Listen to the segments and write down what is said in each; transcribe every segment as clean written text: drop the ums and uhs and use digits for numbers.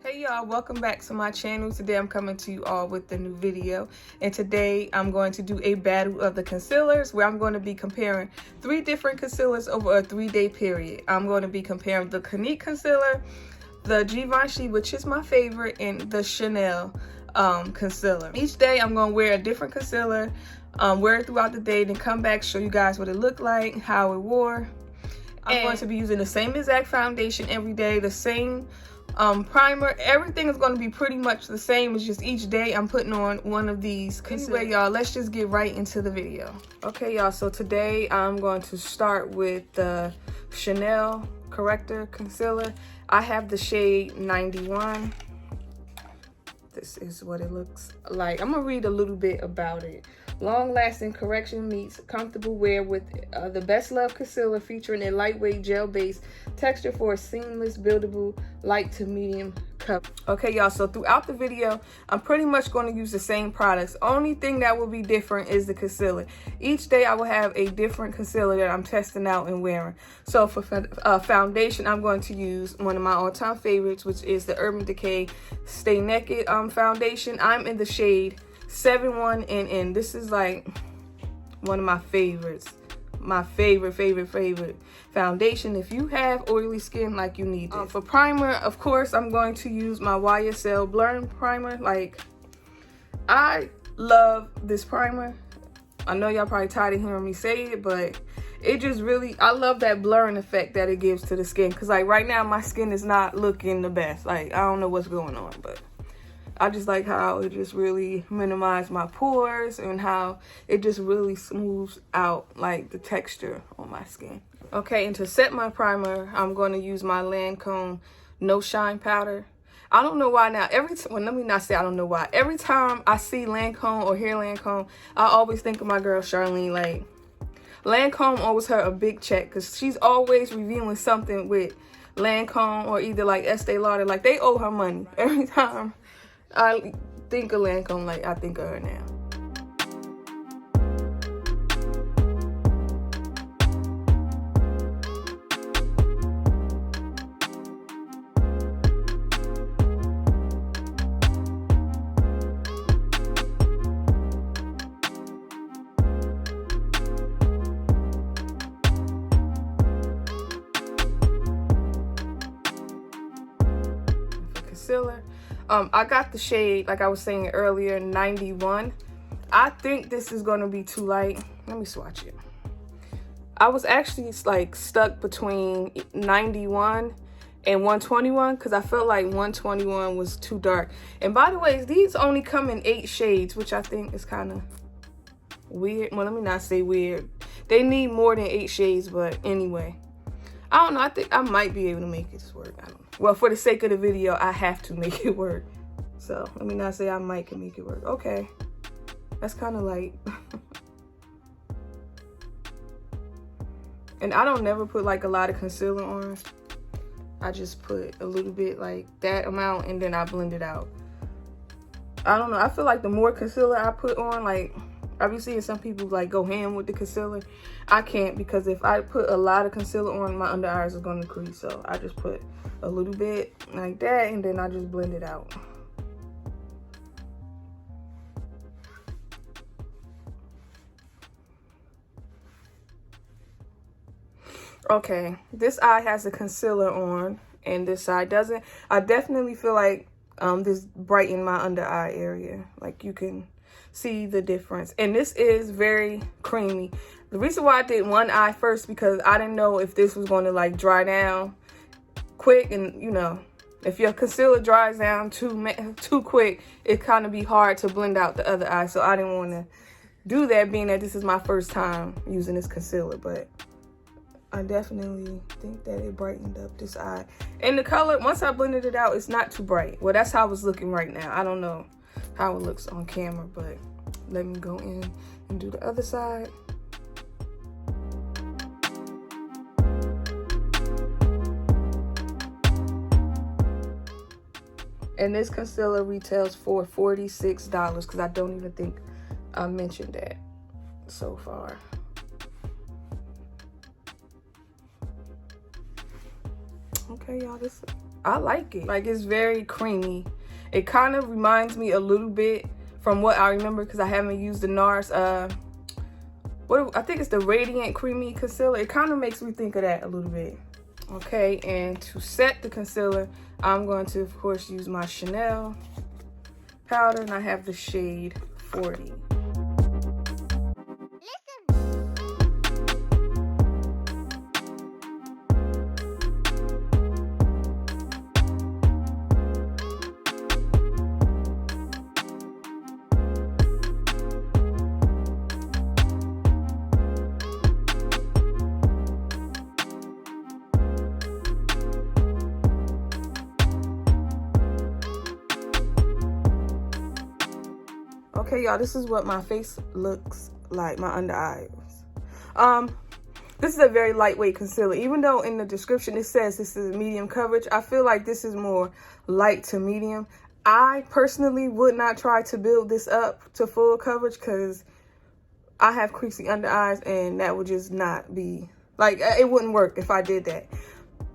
Hey y'all, welcome back to my channel. Today I'm coming to you all with a new video, and today I'm going to do a battle of the concealers where I'm going to be comparing 3 different concealers over a 3-day period. I'm going to be comparing the Clinique concealer, the Givenchy, which is my favorite, and the Chanel concealer. Each day I'm going to wear a different concealer, wear it throughout the day, then come back, show you guys what it looked like, how it wore. I'm going to be using the same exact foundation every day, the same primer. Everything is going to be pretty much the same. It's just each day I'm putting on one of these. Anyway, y'all, let's just get right into the video. Okay, y'all, so today I'm going to start with the Chanel Corrector Concealer. I have the shade 91. This is what it looks like. I'm gonna read a little bit about it. Long-lasting correction meets comfortable wear with the best love concealer, featuring a lightweight gel-based texture for a seamless, buildable, light to medium cover. Okay, y'all, so throughout the video, I'm pretty much going to use the same products. Only thing that will be different is the concealer. Each day I will have a different concealer that I'm testing out and wearing. So for foundation, I'm going to use one of my all-time favorites, which is the Urban Decay Stay Naked foundation. I'm in the shade 71NN. This is like one of my favorites. My favorite foundation if you have oily skin like you need it. For primer, of course, I'm going to use my YSL Blur Primer. Like, I love this primer. I know y'all probably tired of hearing me say it, but it just really, I love that blurring effect that it gives to the skin. Because like right now my skin is not looking the best. Like, I don't know what's going on, but I just like how it just really minimizes my pores and how it just really smooths out like the texture on my skin. Okay, and to set my primer, I'm going to use my Lancôme No Shine Powder. I don't know why now. Well, let me not say I don't know why. Every time I see Lancôme or hear Lancôme, I always think of my girl Charlene. Like, Lancôme owes her a big check because she's always reviewing something with Lancôme or either like Estee Lauder. Like, they owe her money every time I think of Lancôme, like I think of her now. For concealer, I got the shade, like I was saying earlier, 91. I think this is going to be too light. Let me swatch it. I was actually like stuck between 91 and 121 because I felt like 121 was too dark. And by the way, these only come in 8 shades, which I think is kind of weird. Well, let me not say weird. They need more than 8 shades, but anyway. I don't know. I think I might be able to make this work. I don't know. Well, for the sake of the video, I have to make it work. So let me not say I might can make it work. Okay. That's kind of light. And I don't never put like a lot of concealer on. I just put a little bit, like that amount, and then I blend it out. I don't know. I feel like the more concealer I put on, like, I be seeing some people like go ham with the concealer. I can't, because if I put a lot of concealer on, my under eyes are going to crease. So I just put a little bit like that, and then I just blend it out. Okay, this eye has a concealer on and this side doesn't. I definitely feel like this brightened my under eye area. Like, you can see the difference. And this is very creamy. The reason why I did one eye first, because I didn't know if this was going to like dry down quick. And you know, if your concealer dries down too quick, it kind of be hard to blend out the other eye. So I didn't want to do that, being that this is my first time using this concealer. But I definitely think that it brightened up this eye. And the color, once I blended it out, it's not too bright. Well, that's how it's looking right now. I don't know how it looks on camera, but let me go in and do the other side. And this concealer retails for $46 because I don't even think I mentioned that so far. Okay, y'all, I like it. Like, it's very creamy. It kind of reminds me a little bit from what I remember, because I haven't used the NARS, I think it's the Radiant Creamy Concealer. It kind of makes me think of that a little bit. Okay, and to set the concealer, I'm going to, of course, use my Chanel powder, and I have the shade 40. Okay, y'all, this is what my face looks like, my under eyes. This is a very lightweight concealer. Even though in the description it says this is medium coverage, I feel like this is more light to medium. I personally would not try to build this up to full coverage because I have creasy under eyes, and that would just not be, like, it wouldn't work if I did that.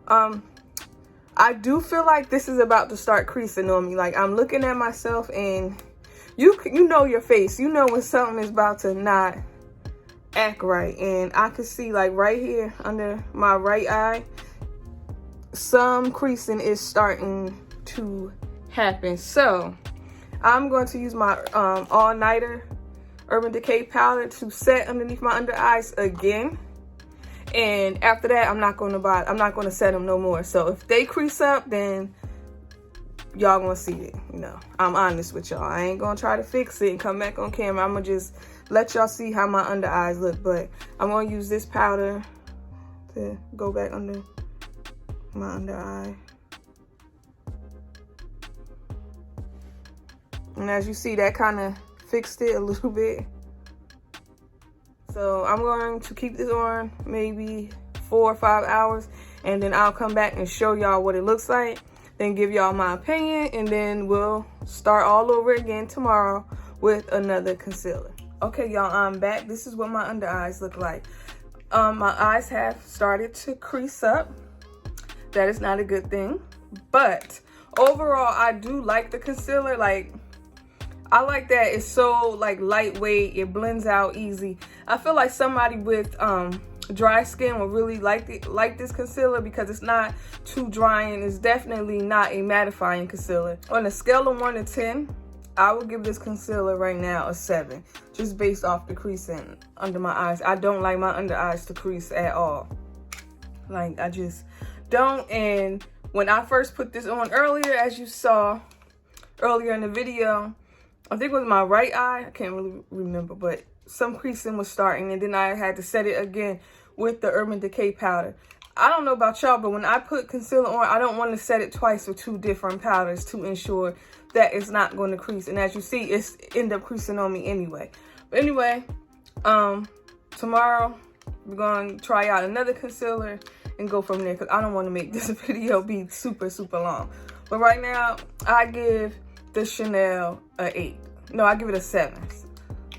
I do feel like this is about to start creasing on me. Like, I'm looking at myself, and you know your face. You know when something is about to not act right. And I can see, like, right here under my right eye, some creasing is starting to happen. So I'm going to use my all-nighter Urban Decay powder to set underneath my under eyes again. And after that, I'm not going to set them no more. So if they crease up, then y'all gonna see it. You know, I'm honest with y'all. I ain't gonna try to fix it and come back on camera. I'm gonna just let y'all see how my under eyes look. But I'm gonna use this powder to go back under my under eye. And as you see, that kind of fixed it a little bit. So I'm going to keep this on maybe 4 or 5 hours, and then I'll come back and show y'all what it looks like. Then give y'all my opinion, and then we'll start all over again tomorrow with another concealer. Okay, y'all, I'm back. This is what my under eyes look like. My eyes have started to crease up. That is not a good thing, but overall, I do like the concealer. Like, I like that it's so, like, lightweight. It blends out easy. I feel like somebody with dry skin will really like this concealer because it's not too dry, and it's definitely not a mattifying concealer. On a scale of 1 to 10, I will give this concealer right now a 7, just based off the creasing under my eyes. I don't like my under eyes to crease at all. Like, I just don't. And when I first put this on earlier, as you saw earlier in the video, I think it was my right eye, I can't really remember, but some creasing was starting, and then I had to set it again with the Urban Decay powder. I don't know about y'all, but when I put concealer on, I don't want to set it twice with 2 different powders to ensure that it's not going to crease. And as you see, it's end up creasing on me anyway. But anyway, tomorrow we're going to try out another concealer and go from there, because I don't want to make this video be super, super long. But right now, I give the Chanel a 8. No, I give it a 7.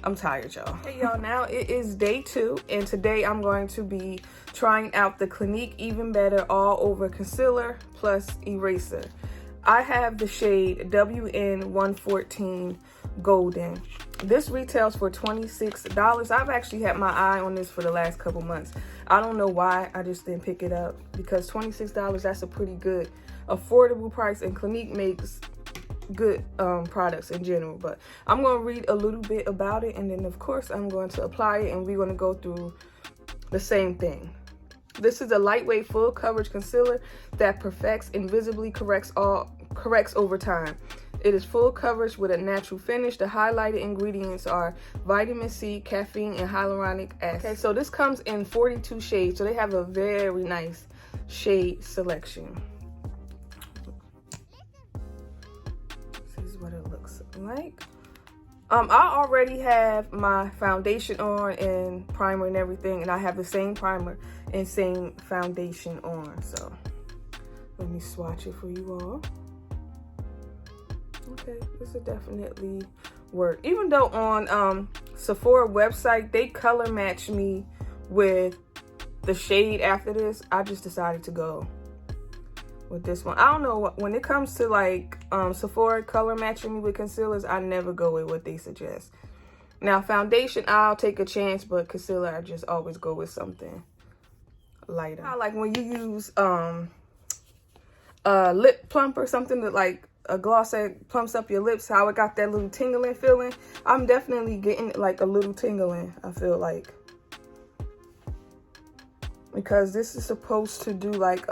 I'm tired, y'all. Hey, y'all, now it is day 2, and today I'm going to be trying out the Clinique Even Better All Over Concealer Plus Eraser. I have the shade WN114 Golden. This retails for $26. I've actually had my eye on this for the last couple months. I don't know why I just didn't pick it up, because $26, that's a pretty good affordable price, and Clinique makes good products in general. But I'm going to read a little bit about it, and then of course I'm going to apply it, and we're going to go through the same thing. This is a lightweight full coverage concealer that perfects and visibly corrects over time. It is full coverage with a natural finish. The highlighted ingredients are vitamin C, caffeine, and hyaluronic acid. Okay, so this comes in 42 shades, so they have a very nice shade selection. This is what it looks like. I already have my foundation on and primer and everything, and I have the same primer and same foundation on. So let me swatch it for you all. Okay, this will definitely work. Even though on Sephora website they color match me with the shade after this, I just decided to go with this one. I don't know, when it comes to like Sephora color matching me with concealers, I never go with what they suggest. Now foundation, I'll take a chance, but concealer, I just always go with something lighter. I like when you use lip plumper, something that like a gloss that plumps up your lips, how it got that little tingling feeling. I'm definitely getting like a little tingling, I feel like, because this is supposed to do like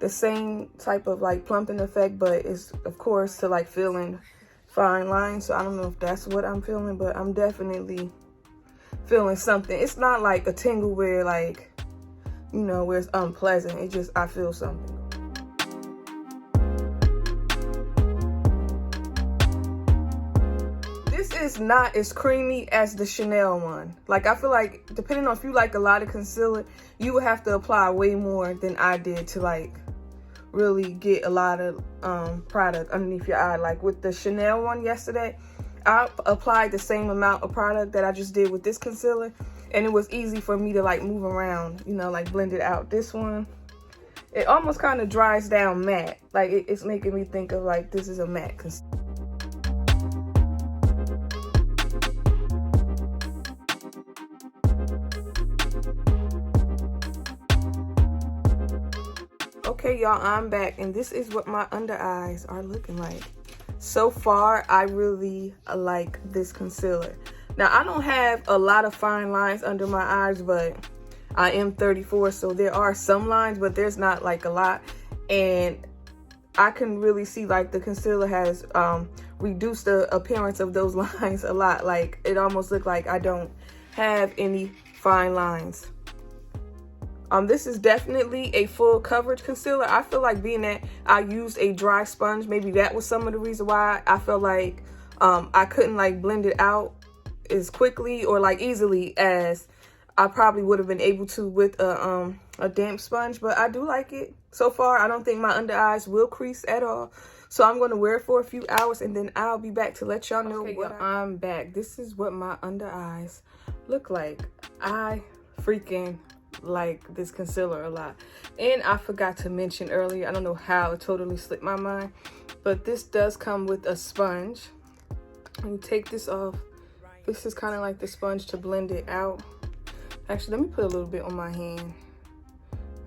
the same type of like plumping effect, but it's of course to like fill in fine lines. So I don't know if that's what I'm feeling, but I'm definitely feeling something. It's not like a tingle where like, you know, where it's unpleasant. It just, I feel something. This is not as creamy as the Chanel one. Like, I feel like depending on if you like a lot of concealer, you would have to apply way more than I did to like really get a lot of product underneath your eye. Like with the Chanel one yesterday, I applied the same amount of product that I just did with this concealer, and it was easy for me to like move around, you know, like blend it out. This one, it almost kind of dries down matte. Like it's making me think of like this is a matte concealer. Okay, y'all, I'm back, and this is what my under eyes are looking like. So far, I really like this concealer. Now, I don't have a lot of fine lines under my eyes, but I am 34, so there are some lines, but there's not like a lot. And I can really see like the concealer has reduced the appearance of those lines a lot. Like it almost looked like I don't have any fine lines. This is definitely a full coverage concealer. I feel like being that I used a dry sponge, maybe that was some of the reason why I felt like I couldn't like blend it out as quickly or like easily as I probably would have been able to with a damp sponge. But I do like it so far. I don't think my under eyes will crease at all. So I'm going to wear it for a few hours, and then I'll be back to let y'all know what I'm back. This is what my under eyes look like. I freaking like this concealer a lot. And I forgot to mention earlier, I don't know how, it totally slipped my mind, but this does come with a sponge. You take this off. This is kind of like the sponge to blend it out. Actually, let me put a little bit on my hand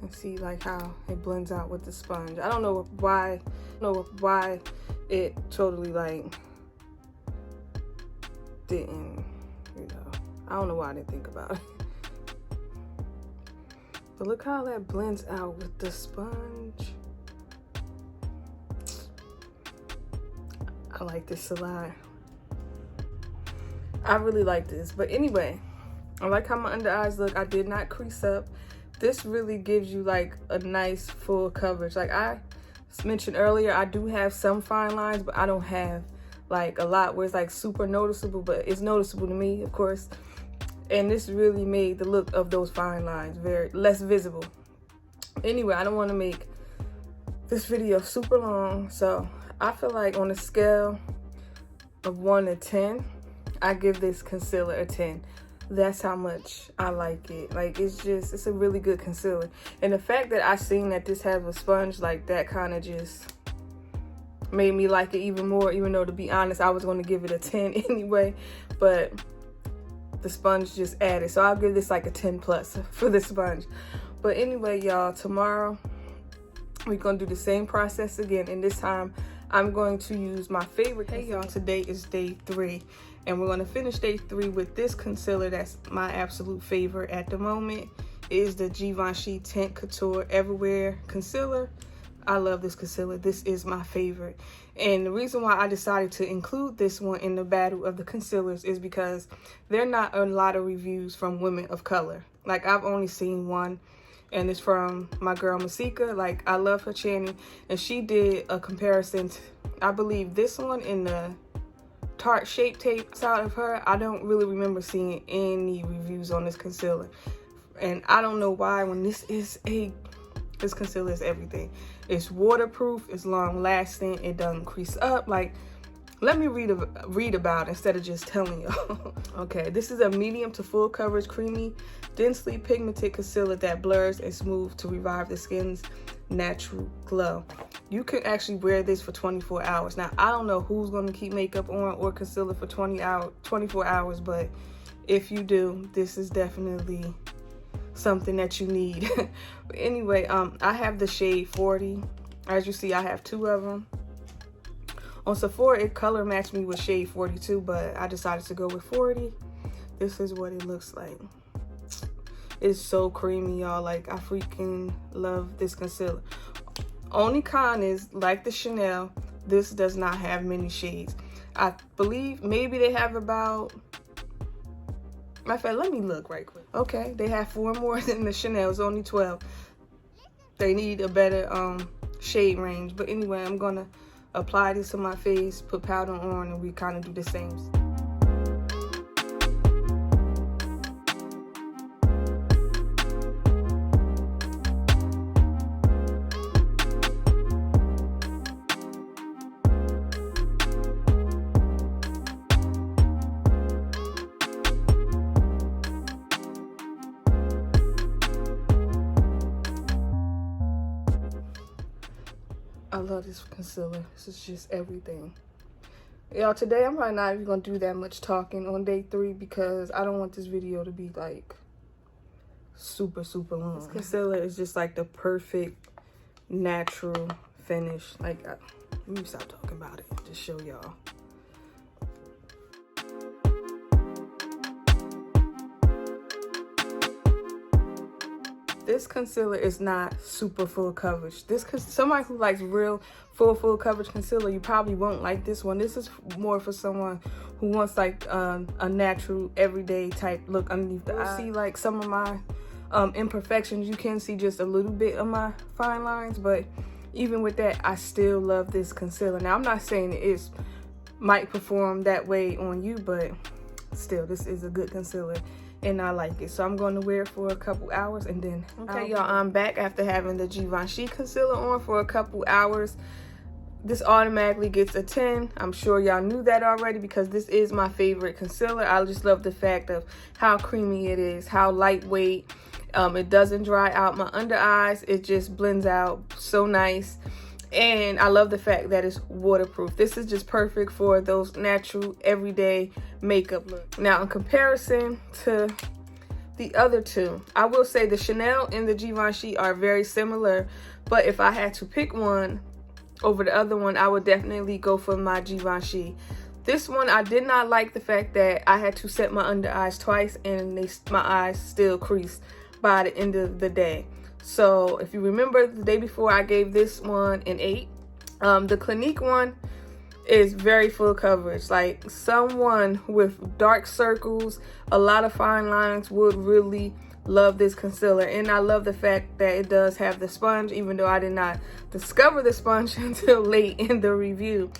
and see like how it blends out with the sponge. I don't know why it totally like didn't, you know, I don't know why I didn't think about it. But look how that blends out with the sponge. I like this a lot. I really like this. But anyway, I like how my under eyes look. I did not crease up. This really gives you like a nice full coverage. Like I mentioned earlier, I do have some fine lines, but I don't have like a lot where it's like super noticeable, but it's noticeable to me, of course. And this really made the look of those fine lines very less visible. Anyway, I don't want to make this video super long, so I feel like on a scale of 1 to 10, I give this concealer a 10. That's how much I like it. Like it's a really good concealer. And the fact that I seen that this has a sponge, like that kind of just made me like it even more, even though to be honest, I was going to give it a 10 anyway, but the sponge just added. So I'll give this like a 10 plus for the sponge. But anyway, y'all, tomorrow we're going to do the same process again, and this time I'm going to use my favorite. Hey y'all, today is day 3, and we're going to finish day 3 with this concealer that's my absolute favorite at the moment. It is the Givenchy Teint Couture Everywhere Concealer. I love this concealer. This is my favorite. And the reason why I decided to include this one in the battle of the concealers is because there are not a lot of reviews from women of color. Like I've only seen one, and it's from my girl Masika. Like I love her channel, and she did a comparison to, I believe, this one in the Tarte Shape Tape side of her. I don't really remember seeing any reviews on this concealer, and I don't know why. When this concealer is everything. It's waterproof, it's long lasting, it doesn't crease up. Like let me read about it instead of just telling y'all. Okay, this is a medium to full coverage, creamy, densely pigmented concealer that blurs and smooths to revive the skin's natural glow. You can actually wear this for 24 hours. Now, I don't know who's going to keep makeup on or concealer for 24 hours, but if you do, this is definitely something that you need. But anyway, I have the shade 40. As you see, I have 2 of them. On Sephora, it color matched me with shade 42, but I decided to go with 40. This is what it looks like. It's so creamy, y'all. Like, I freaking love this concealer. Only con is, like the Chanel, this does not have many shades. I believe maybe they have about, matter of fact, let me look right quick. Okay, they have 4 more than the Chanel. It's only 12. They need a better shade range. But anyway, I'm gonna apply this to my face, put powder on, and we kind of do the same. I love this concealer. This is just everything. Y'all, today I'm probably not even going to do that much talking on day 3 because I don't want this video to be like super long. This concealer is just like the perfect natural finish. Like, let me stop talking about it. Just show y'all. This concealer is not super full coverage. Somebody who likes real full coverage concealer, you probably won't like this one. This is more for someone who wants like a natural everyday type look underneath the eye. See like some of my imperfections. You can see just a little bit of my fine lines, but even with that, I still love this concealer. Now, I'm not saying it might perform that way on you, but still, this is a good concealer. And I like it, so I'm going to wear it for a couple hours and then okay, y'all, I'm back after having the Givenchy concealer on for a couple hours. This automatically gets a 10. I'm sure y'all knew that already because this is my favorite concealer. I just love the fact of how creamy it is, how lightweight. It doesn't dry out my under eyes. It just blends out so nice. And I love the fact that it's waterproof. This is just perfect for those natural everyday makeup looks. Now, in comparison to the other two, I will say the Chanel and the Givenchy are very similar, but if I had to pick one over the other one, I would definitely go for my Givenchy. This one, I did not like the fact that I had to set my under eyes twice and my eyes still creased by the end of the day. So if you remember the day before, I gave this one an 8. The Clinique one is very full coverage. Like, someone with dark circles, a lot of fine lines would really love this concealer. And I love the fact that it does have the sponge, even though I did not discover the sponge until late in the review.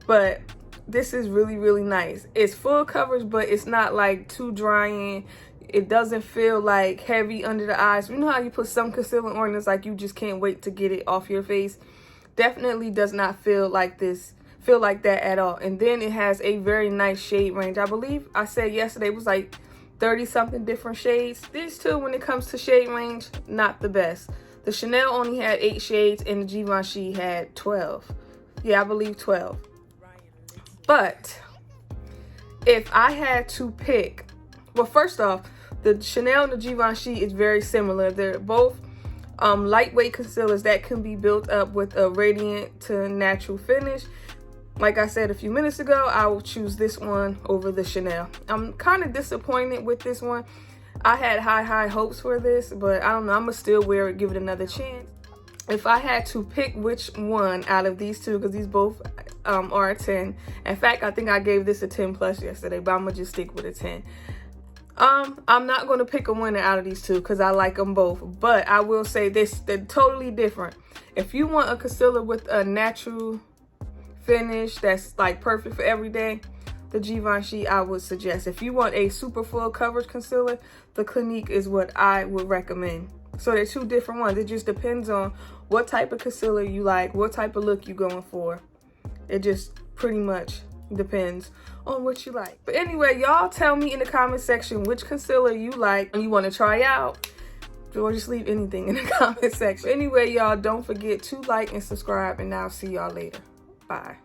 But this is really nice. It's full coverage, but it's not like too drying. It doesn't feel like heavy under the eyes. You know how you put some concealer on and it's like you just can't wait to get it off your face? Definitely does not feel like that at all. And then it has a very nice shade range. I believe I said yesterday it was like 30 something different shades. These two, when it comes to shade range, not the best. The Chanel only had 8 shades and the Givenchy had 12. Yeah, I believe 12. But if I had to pick, well, first off, the Chanel and the Givenchy is very similar. They're both lightweight concealers that can be built up with a radiant to natural finish. Like I said a few minutes ago, I will choose this one over the Chanel. I'm kind of disappointed with this one. I had high hopes for this, but I don't know. I'm going to still wear it, give it another chance. If I had to pick which one out of these two, because these both are a 10. In fact, I think I gave this a 10 plus yesterday, but I'm going to just stick with a 10. I'm not going to pick a winner out of these two because I like them both, but I will say this, they're totally different. If you want a concealer with a natural finish that's like perfect for every day, the Givenchy I would suggest. If you want a super full coverage concealer, the Clinique is what I would recommend. So they're two different ones. It just depends on what type of concealer you like, what type of look you're going for. It just pretty much Depends on what you like. But anyway, y'all tell me in the comment section which concealer you like and you want to try out. Or just leave anything in the comment section. Anyway, y'all, don't forget to like and subscribe, and I'll see y'all later. Bye.